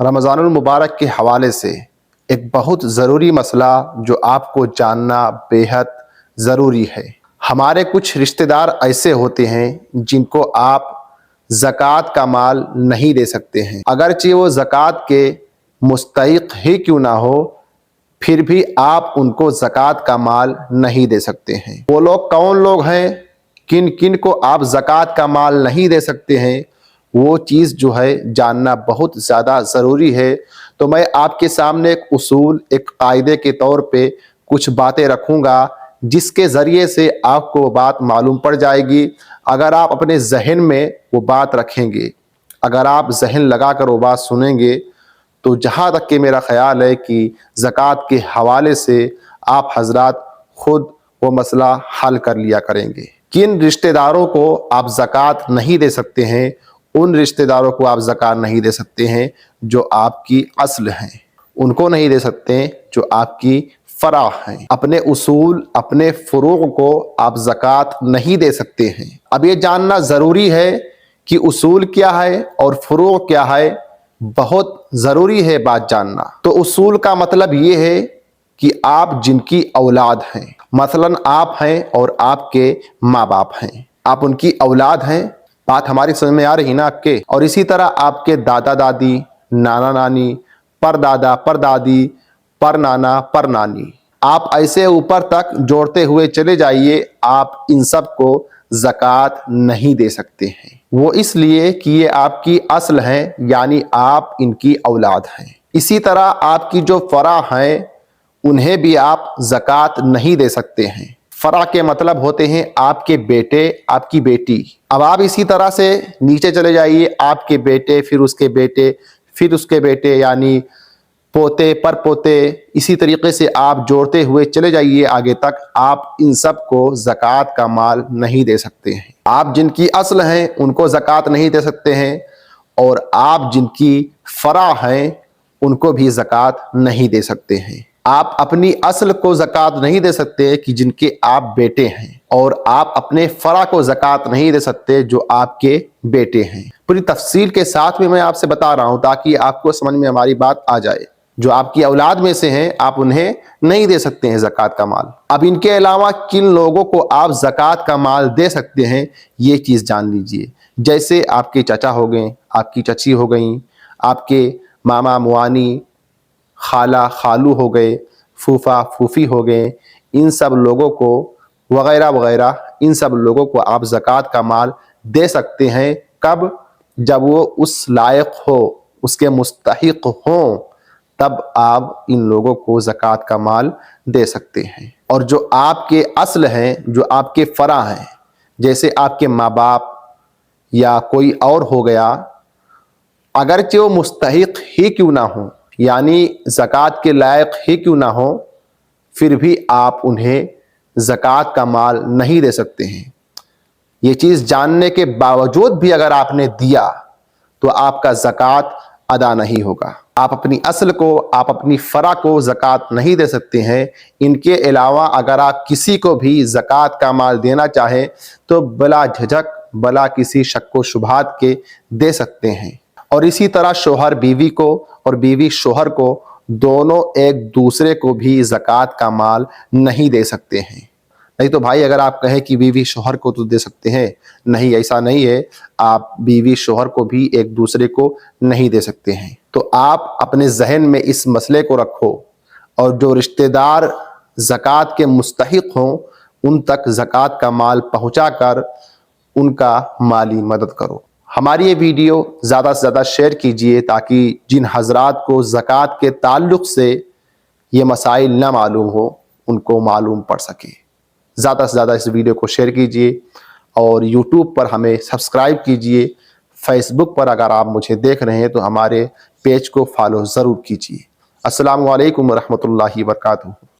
رمضان المبارک کے حوالے سے ایک بہت ضروری مسئلہ جو آپ کو جاننا بیحد ضروری ہے۔ ہمارے کچھ رشتہ دار ایسے ہوتے ہیں جن کو آپ زکوٰۃ کا مال نہیں دے سکتے ہیں، اگرچہ وہ زکوٰۃ کے مستحق ہی کیوں نہ ہو، پھر بھی آپ ان کو زکوٰۃ کا مال نہیں دے سکتے ہیں۔ وہ لوگ کون لوگ ہیں؟ کن کن کو آپ زکوٰۃ کا مال نہیں دے سکتے ہیں؟ وہ چیز جو ہے جاننا بہت زیادہ ضروری ہے۔ تو میں آپ کے سامنے ایک اصول، ایک قاعدے کے طور پہ کچھ باتیں رکھوں گا جس کے ذریعے سے آپ کو وہ بات معلوم پڑ جائے گی۔ اگر آپ اپنے ذہن میں وہ بات رکھیں گے، اگر آپ ذہن لگا کر وہ بات سنیں گے، تو جہاں تک کہ میرا خیال ہے کہ زکوٰۃ کے حوالے سے آپ حضرات خود وہ مسئلہ حل کر لیا کریں گے۔ کن رشتہ داروں کو آپ زکوٰۃ نہیں دے سکتے ہیں؟ ان رشتہ داروں کو آپ زکوٰۃ نہیں دے سکتے ہیں جو آپ کی اصل ہیں، ان کو نہیں دے سکتے جو آپ کی فرع ہیں۔ اپنے اصول، اپنے فروع کو آپ زکوٰۃ نہیں دے سکتے ہیں۔ اب یہ جاننا ضروری ہے کہ اصول کیا ہے اور فروع کیا ہے، بہت ضروری ہے بات جاننا۔ تو اصول کا مطلب یہ ہے کہ آپ جن کی اولاد ہیں، مثلاً آپ ہیں اور آپ کے ماں باپ ہیں، آپ ان کی اولاد ہیں، بات ہماری سمجھ میں آ رہی نا آپ کے؟ اور اسی طرح آپ کے دادا دادی، نانا نانی، پر دادا، پر دادی، پر نانا، پر نانی، آپ ایسے اوپر تک جوڑتے ہوئے چلے جائیے، آپ ان سب کو زکوٰۃ نہیں دے سکتے ہیں۔ وہ اس لیے کہ یہ آپ کی اصل ہیں، یعنی آپ ان کی اولاد ہیں۔ اسی طرح آپ کی جو فرع ہیں انہیں بھی آپ زکوٰۃ نہیں دے سکتے ہیں۔ فرع کے مطلب ہوتے ہیں آپ کے بیٹے، آپ کی بیٹی۔ اب آپ اسی طرح سے نیچے چلے جائیے، آپ کے بیٹے، پھر اس کے بیٹے، پھر اس کے بیٹے، یعنی پوتے پر پوتے، اسی طریقے سے آپ جوڑتے ہوئے چلے جائیے آگے تک، آپ ان سب کو زکوٰۃ کا مال نہیں دے سکتے ہیں۔ آپ جن کی اصل ہیں ان کو زکوٰۃ نہیں دے سکتے ہیں، اور آپ جن کی فرع ہیں ان کو بھی زکوٰۃ نہیں دے سکتے ہیں۔ آپ اپنی اصل کو زکوٰۃ نہیں دے سکتے کہ جن کے آپ بیٹے ہیں، اور آپ اپنے فرع کو زکوٰۃ نہیں دے سکتے جو آپ کے بیٹے ہیں۔ پوری تفصیل کے ساتھ میں آپ سے بتا رہا ہوں تاکہ آپ کو سمجھ میں ہماری بات آ جائے۔ جو آپ کی اولاد میں سے ہیں آپ انہیں نہیں دے سکتے ہیں زکوٰۃ کا مال۔ اب ان کے علاوہ کن لوگوں کو آپ زکوٰۃ کا مال دے سکتے ہیں یہ چیز جان لیجئے۔ جیسے آپ کے چچا ہو گئے، آپ کی چچی ہو گئیں، آپ کے ماما موانی، خالہ خالو ہو گئے، پھوپھا پھوپھی ہو گئے، ان سب لوگوں کو وغیرہ وغیرہ، ان سب لوگوں کو آپ زکوٰۃ کا مال دے سکتے ہیں۔ کب؟ جب وہ اس لائق ہو، اس کے مستحق ہوں، تب آپ ان لوگوں کو زکوٰۃ کا مال دے سکتے ہیں۔ اور جو آپ کے اصل ہیں، جو آپ کے فرع ہیں، جیسے آپ کے ماں باپ یا کوئی اور ہو گیا، اگرچہ وہ مستحق ہی کیوں نہ ہوں، یعنی زکوٰۃ کے لائق ہی کیوں نہ ہوں، پھر بھی آپ انہیں زکوٰۃ کا مال نہیں دے سکتے ہیں۔ یہ چیز جاننے کے باوجود بھی اگر آپ نے دیا تو آپ کا زکوٰۃ ادا نہیں ہوگا۔ آپ اپنی اصل کو، آپ اپنی فرع کو زکوٰۃ نہیں دے سکتے ہیں۔ ان کے علاوہ اگر آپ کسی کو بھی زکوٰۃ کا مال دینا چاہیں تو بلا جھجک، بلا کسی شک و شبہات کے دے سکتے ہیں۔ اور اسی طرح شوہر بیوی کو اور بیوی شوہر کو، دونوں ایک دوسرے کو بھی زکوٰۃ کا مال نہیں دے سکتے ہیں۔ نہیں تو بھائی اگر آپ کہیں کہ بیوی شوہر کو تو دے سکتے ہیں، نہیں، ایسا نہیں ہے، آپ بیوی شوہر کو بھی ایک دوسرے کو نہیں دے سکتے ہیں۔ تو آپ اپنے ذہن میں اس مسئلے کو رکھو، اور جو رشتہ دار زکوٰۃ کے مستحق ہوں ان تک زکوٰۃ کا مال پہنچا کر ان کا مالی مدد کرو۔ ہماری یہ ویڈیو زیادہ سے زیادہ شیئر کیجئے تاکہ جن حضرات کو زکوٰۃ کے تعلق سے یہ مسائل نہ معلوم ہو ان کو معلوم پڑ سکے۔ زیادہ سے زیادہ اس ویڈیو کو شیئر کیجئے، اور یوٹیوب پر ہمیں سبسکرائب کیجئے۔ فیس بک پر اگر آپ مجھے دیکھ رہے ہیں تو ہمارے پیج کو فالو ضرور کیجئے۔ السلام علیکم ورحمۃ اللہ وبرکاتہ۔